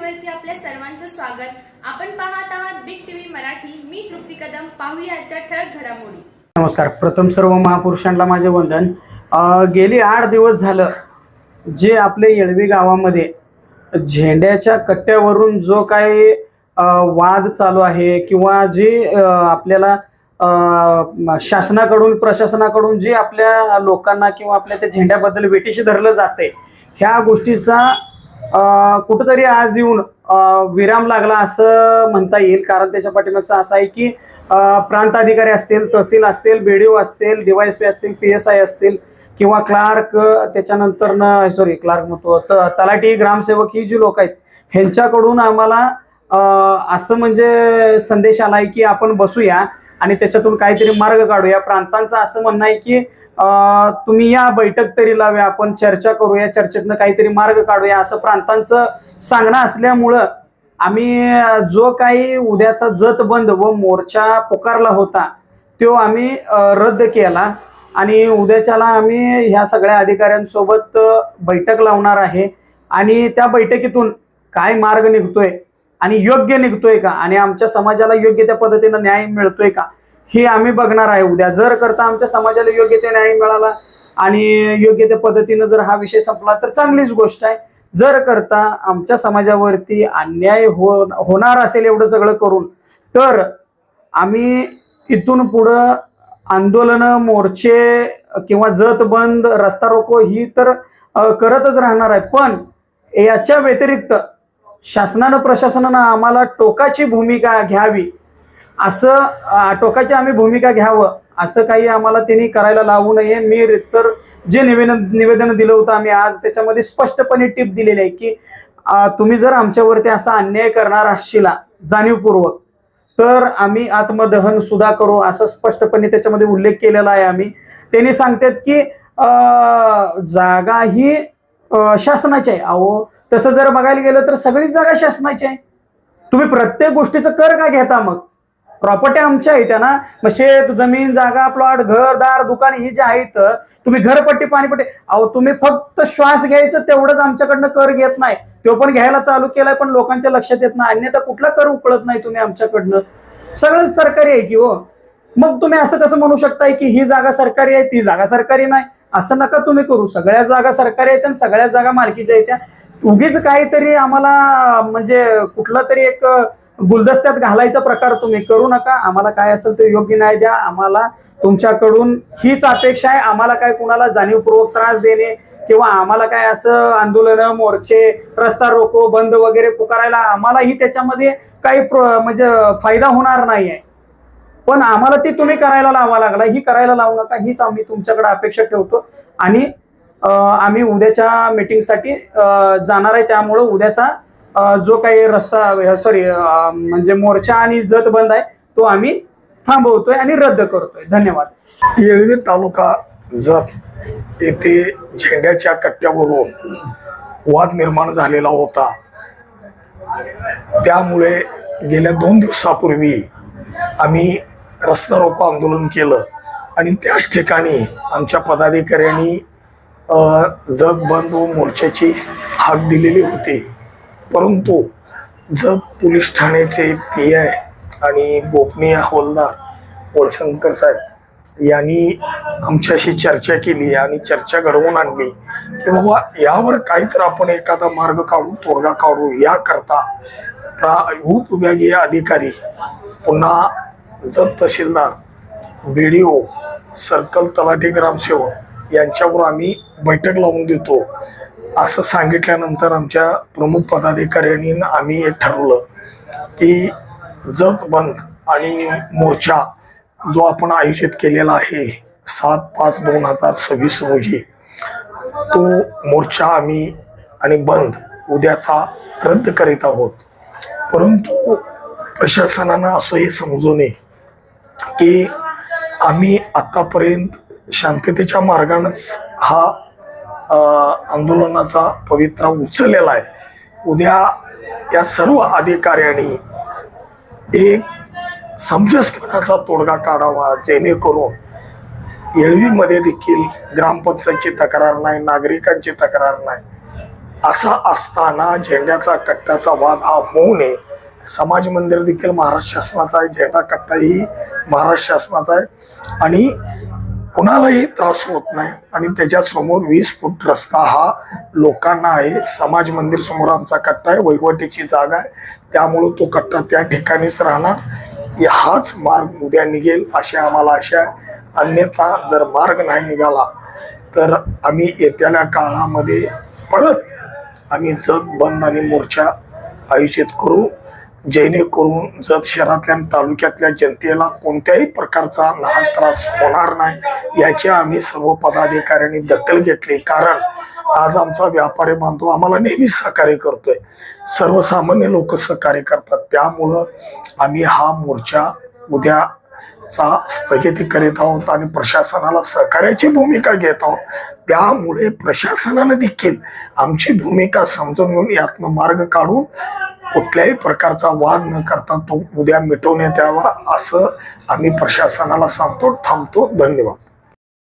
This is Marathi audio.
चॅनलवरती आपल्या सर्वांचं स्वागत। आपण पाहत आहात बिग टीव्ही मराठी। मी तृप्ती कदम। पाहूया आजच्या ठळक घडामोडी। नमस्कार। प्रथम सर्व महापुरुषांना माझे वंदन। गेली 8 दिवस झालं जे आपले येळवी गावामध्ये झेंड्याच्या कट्ट्यावरून जो काही वाद चालू आहे किंवा जे आपल्याला शासनाकडून प्रशासनाकडून जे आपल्या लोकांना किंवा आपल्या त्या झेंड्याबद्दल वेठीशी धरलं जाते, ह्या गोष्टीचा कुठेतरी आज येऊन विराम लागला असं म्हणता येईल। कारण त्याच्या पाठीमागचं असं आहे की प्रांत अधिकारी असतील, तहसील असतील, बीडीओ असतील, डीवायएसपी असतील, पीएसआय असतील किंवा क्लार्क, त्याच्यानंतर क्लार्क म्हणतो तलाठी, ग्रामसेवक, ही जी लोक आहेत ह्यांच्याकडून आम्हाला असं म्हणजे संदेश आलाय की आपण बसूया आणि त्याच्यातून काहीतरी मार्ग काढूया। प्रांतांचं असं म्हणणं आहे की तुम्ही या बैठक तरी लावूया, आपण चर्चा करूया, चर्चेतनं काहीतरी मार्ग काढूया असं प्रांतांचं सांगणं असल्यामुळं आम्ही जो काही उद्याचा जत बंद व मोर्चा पुकारला होता तो आम्ही रद्द केला आणि उद्याच्याला आम्ही ह्या सगळ्या अधिकाऱ्यांसोबत बैठक लावणार आहे आणि त्या बैठकीतून काय मार्ग निघतोय आणि योग्य निघतोय का आणि आमच्या समाजाला योग्य त्या पद्धतीनं न्याय मिळतोय का हे आम्ही बघणार आहे उद्या। जर करता आमच्या समाजाला योग्य ते न्याय मिळाला आणि योग्य त्या पद्धतीनं जर हा विषय संपला तर चांगलीच गोष्ट आहे। जर करता आमच्या समाजावरती अन्याय होणार असेल एवढं सगळं करून तर आम्ही इथून पुढं आंदोलन, मोर्चे किंवा जत बंद, रस्ता रोको ही तर करतच राहणार आहे। पण याच्या व्यतिरिक्त शासनानं प्रशासनानं आम्हाला टोकाची भूमिका घ्यावी, असं टोकाची आम्ही भूमिका घ्यावं असं काही आम्हाला त्यांनी करायला लावू नये। मी रितसर जे निवेदन दिलं होतं आम्ही आज त्याच्यामध्ये स्पष्टपणे टिप दिलेली आहे की तुम्ही जर आमच्यावरती असा अन्याय करणार असशीला जाणीवपूर्वक तर आम्ही आत्मदहन सुद्धा करू असं स्पष्टपणे त्याच्यामध्ये उल्लेख केलेला आहे आम्ही। त्यांनी सांगतात की जागा ही शासनाची आहे। अहो तसं जर बघायला गेलं तर सगळीच जागा शासनाची आहे। तुम्ही प्रत्येक गोष्टीचं कर का घेता? मग प्रॉपर्टी आमच्या आहेत ना, मग शेत, जमीन, जागा, प्लॉट, घर, दार, दुकान ही जे आहेत, तुम्ही घरपट्टी, पाणीपट्टी, अहो तुम्ही फक्त श्वास घ्यायचं तेवढंच आमच्याकडनं कर घेत नाही, तो पण घ्यायला चालू केलाय पण लोकांच्या लक्षात येत नाही, अन्यथा कुठला कर उकळत नाही तुम्ही आमच्याकडनं। सगळंच सरकारी आहे की हो, मग तुम्ही असं कसं म्हणू शकताय की ही जागा सरकारी आहे ती जागा सरकारी नाही? असं नका तुम्ही करू। सगळ्या जागा सरकारी आहेत आणि सगळ्या जागा मालकीच्या आहेत। उगीच काहीतरी आम्हाला म्हणजे कुठला तरी एक गुलदस्त्यात घालायचा प्रकार तुम्ही करू नका। आम्हाला काय असेल ते योग्य न्याय द्या। आम्हाला तुमच्याकडून हीच अपेक्षा आहे। आम्हाला काय कुणाला जाणीवपूर्वक त्रास देणे किंवा आम्हाला काय असं आंदोलन, मोर्चे, रस्ता रोको, बंद वगैरे पुकारायला आम्हालाही त्याच्यामध्ये काही म्हणजे फायदा होणार नाही आहे। पण आम्हाला ती तुम्ही करायला लावा लागला, ही करायला लावू नका हीच आम्ही तुमच्याकडे अपेक्षा ठेवतो। आणि आम्ही उद्याच्या मीटिंगसाठी जाणार आहे, त्यामुळे उद्याचा जो काही रस्ता म्हणजे मोर्चा आणि जत बंद आहे तो आम्ही थांबवतोय आणि रद्द करतोय। धन्यवाद। येळवी तालुका जत येथे झेंड्याच्या कट्ट्यावरून वाद निर्माण झालेला होता, त्यामुळे गेल्या 2 दिवसापूर्वी आम्ही रस्ता रोको आंदोलन केलं आणि त्याच ठिकाणी आमच्या पदाधिकाऱ्यांनी जत बंद व मोर्चाची हाक दिलेली होती। परंतु जत पोलीस ठाण्याचे PI आणि गोपनीय हवालदार वळसंकर साहेब यांनी आमच्याशी चर्चा केली आणि चर्चा घडवून आणली की बाबा यावर काहीतरी आपण एखादा मार्ग काढू, तोडगा काढू। याकरता उपविभागीय अधिकारी, पुन्हा जत तहसीलदार, BDO, सर्कल तलाठी, ग्रामसेवक यांच्यावर आम्ही बैठक लावून देतो असं सांगितल्यानंतर आमच्या प्रमुख पदाधिकाऱ्यांनी आम्ही हे ठरवलं की जत बंद आणि मोर्चा जो आपण आयोजित केलेला आहे 7/5/2026 रोजी, तो मोर्चा आम्ही आणि बंद उद्याचा रद्द करीत आहोत। परंतु प्रशासनानं असंही समजू नये की आम्ही आतापर्यंत शांततेच्या मार्गानेच हा आंदोलनाचा पवित्रा उचललेला आहे। उद्या या सर्व अधिकाऱ्यांनी एक समंजसपणाचा तोडगा काढावा, जेणेकरून येळवीमध्ये देखील ग्रामपंचायतची तक्रार नाही, नागरिकांची तक्रार नाही असा असताना झेंड्याचा कट्ट्याचा वाद हा होऊ नये. समाज मंदिर देखील महाराष्ट्र शासनाचा आहे, झेंडा कट्टाही महाराष्ट्र शासनाचा आहे आणि कुणालाही त्रास होत नाही. आणि त्याच्या समोर 20 फूट रस्ता हा लोकांना आहे. समाज मंदिर समोर आमचा कट्टा आहे, वहिवटीची जागा आहे, त्यामुळं तो कट्टा त्या ठिकाणीच राहणार. हाच मार्ग उद्या निघेल अशी आम्हाला आशा आहे. अन्यथा जर मार्ग नाही निघाला तर आम्ही येत्या काळामध्ये परत आम्ही जत बंद आणि मोर्चा आयोजित करू, जेणेकरून जत शहरातल्या आणि तालुक्यातल्या जनतेला कोणत्याही प्रकारचा लहान त्रास होणार नाही याची आम्ही सर्व पदाधिकाऱ्यांनी दखल घेतली. कारण आज आमचा व्यापारी बांधव आम्हाला नेहमी सहकार्य करतोय, सर्वसामान्य लोक सहकार्य करतात. त्यामुळं आम्ही हा मोर्चा उद्याचा स्थगिती करीत आहोत आणि प्रशासनाला सहकार्याची भूमिका घेत आहोत. त्यामुळे प्रशासनानं देखील आमची भूमिका समजून घेऊन यातनं मार्ग काढून कुठल्याही प्रकारचा वाद न करता तो उद्या मिटवण्यात यावा असं आम्ही प्रशासनाला सांगतो. थांबतो. धन्यवाद.